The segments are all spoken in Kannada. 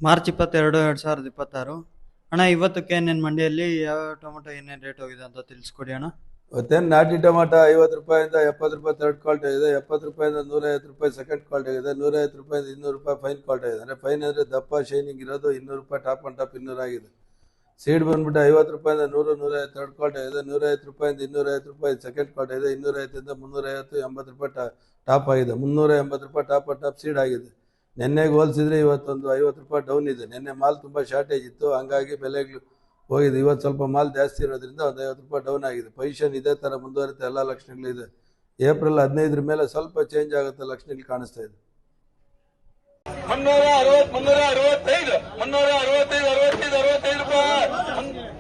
ಮಾರ್ಚ್ 22, 2026 ಅಣ್ಣ. ಇವತ್ತಕ್ಕೆ ಏನೇನು ಮಂಡಿಯಲ್ಲಿ ಯಾವ ಟೊಮೆಟೊ ಏನೇನು ರೇಟ್ ಹೋಗಿದೆ ಅಂತ ತಿಳಿಸ್ಕೊಡಿ ಅಣ್ಣ. ಇವತ್ತೇನು ನಾಟಿ ಟೊಮಾಟೊ 50 ರೂಪಾಯಿಂದ 70 ರೂಪಾಯಿ ಥರ್ಡ್ ಕ್ವಾಲಿಟಿ ಇದೆ, 70 ರೂಪಾಯಿಂದ 150 ರೂಪಾಯಿ ಸೆಕೆಂಡ್ ಕ್ವಾಲಿಟಿ ಇದೆ, 150 ರೂಪಾಯಿಂದ 200 ರೂಪಾಯಿ ಫೈನ್ ಕ್ವಾಲಿಟಿ ಇದೆ. ಅಂದರೆ ಫೈನ್ ಅಂದರೆ ದಪ್ಪ ಶೈನಿಂಗ್ ಇರೋದು 200 ರೂಪಾಯಿ, ಟಾಪ್ ಆನ್ ಟಾಪ್ 200 ಆಗಿದೆ. ಸೀಡ್ ಬಂದ್ಬಿಟ್ಟು 50 ರೂಪಾಯಿಂದ 100, 150 ಥರ್ಡ್ ಕ್ವಾಲಿಟಿ ಇದೆ, 150 ರೂಪಾಯಿಂದ 250 ರೂಪಾಯಿ ಸೆಕೆಂಡ್ ಕ್ವಾಲಿಟಿ ಇದೆ, 250ರಿಂದ 350, 80 ರೂಪಾಯಿ ಟಾಪ್ ಆಗಿದೆ, 380 ರೂಪಾಯಿ ಟಾಪ್ ಆನ್ ಟಾಪ್ ಸೀಡ್ ಆಗಿದೆ. ನೆನ್ನೆಗೆ ಹೋಲಿಸಿದ್ರೆ ಇವತ್ತೊಂದು 50 ರೂಪಾಯಿ ಡೌನ್ ಇದೆ. ನೆನ್ನೆ ಮಾಲ್ ತುಂಬ ಶಾರ್ಟೇಜ್ ಇತ್ತು, ಹಂಗಾಗಿ ಬೆಲೆಗಳು ಹೋಗಿದೆ. ಇವತ್ತು ಸ್ವಲ್ಪ ಮಾಲ್ ಜಾಸ್ತಿ ಇರೋದ್ರಿಂದ ಒಂದು 50 ರೂಪಾಯಿ ಡೌನ್ ಆಗಿದೆ. ಪೊಸಿಷನ್ ಇದೇ ಥರ ಮುಂದುವರಿತ ಎಲ್ಲ ಲಕ್ಷಣಗಳಿದೆ. ಏಪ್ರಿಲ್ 15 ಮೇಲೆ ಸ್ವಲ್ಪ ಚೇಂಜ್ ಆಗುತ್ತೆ ಲಕ್ಷಣಗಳು ಕಾಣಿಸ್ತಾ ಇದೆ. 360, 365, 365,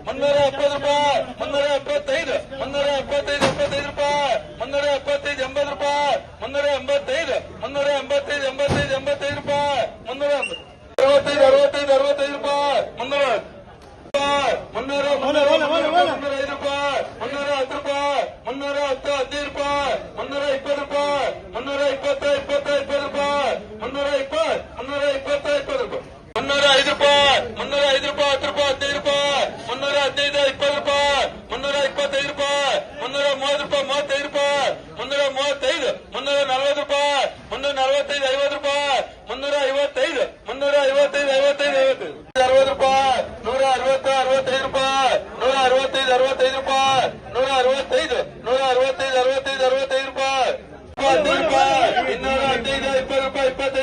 65, 65 ರೂಪಾಯಿ, 370 ರೂಪಾಯಿ, 375, 375, 75 ರೂಪಾಯಿ, 375, 80 ರೂಪಾಯಿ, 385, 385, 85, 85 ರೂಪಾಯಿ, 365, 65, 65 ರೂಪಾಯಿ, 300 300, 305 ರೂಪಾಯಿ, 310 ರೂಪಾಯಿ, 310, 15 ರೂಪಾಯಿ, 320 ರೂಪಾಯಿ, 320, 20, 20 ರೂಪಾಯಿ, 320, 320, 20 ರೂಪಾಯಿ, 305 ರೂಪಾಯಿ, 305 ರೂಪಾಯಿ, 10 ರೂಪಾಯಿ, 15 ರೂಪಾಯಿ, 315, 20 ರೂಪಾಯಿ, 325 ರೂಪಾಯಿ, 330 ರೂಪಾಯಿ, 35 ರೂಪಾಯಿ, 335, 340 ರೂಪಾಯಿ, 345, 50 ರೂಪಾಯಿ, 355, 355, 55, 60 ರೂಪಾಯಿ, 160, 65 ರೂಪಾಯಿ, 165, 65 ರೂಪಾಯಿ, 165, 165, 65, 65 ರೂಪಾಯಿ, 15 ರೂಪಾಯಿ, 215, 20 ರೂಪಾಯಿ, 25 ರೂಪಾಯಿ, 230, 35, 40 ರೂಪಾಯಿ, 250 ರೂಪಾಯಿ, 55, 60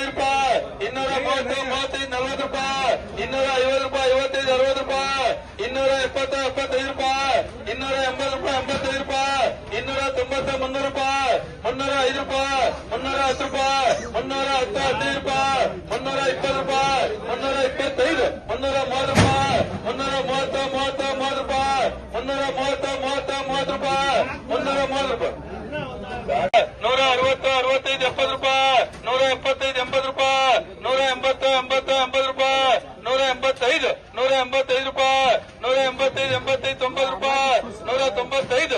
ರೂಪಾಯಿ, 270, 75 ರೂಪಾಯಿ, 280 ರೂಪಾಯಿ, 85 ರೂಪಾಯಿ, 290, 300 ರೂಪಾಯಿ, 305 ರೂಪಾಯಿ, 310 ರೂಪಾಯಿ, 310, 15 ರೂಪಾಯಿ, 320 ರೂಪಾಯಿ, 325, 330 ರೂಪಾಯಿ, 330, 30, 30 ರೂಪಾಯಿ, 330, 30, 30 ರೂಪಾಯಿ, 330 ರೂಪಾಯಿ, 160, 65, 70 ರೂಪಾಯಿ, 175, 80 ರೂಪಾಯಿ, 180, 80, 80 ರೂಪಾಯಿ, 185, 185 ರೂಪಾಯಿ, 185, 85, 90 ರೂಪಾಯಿ, 195,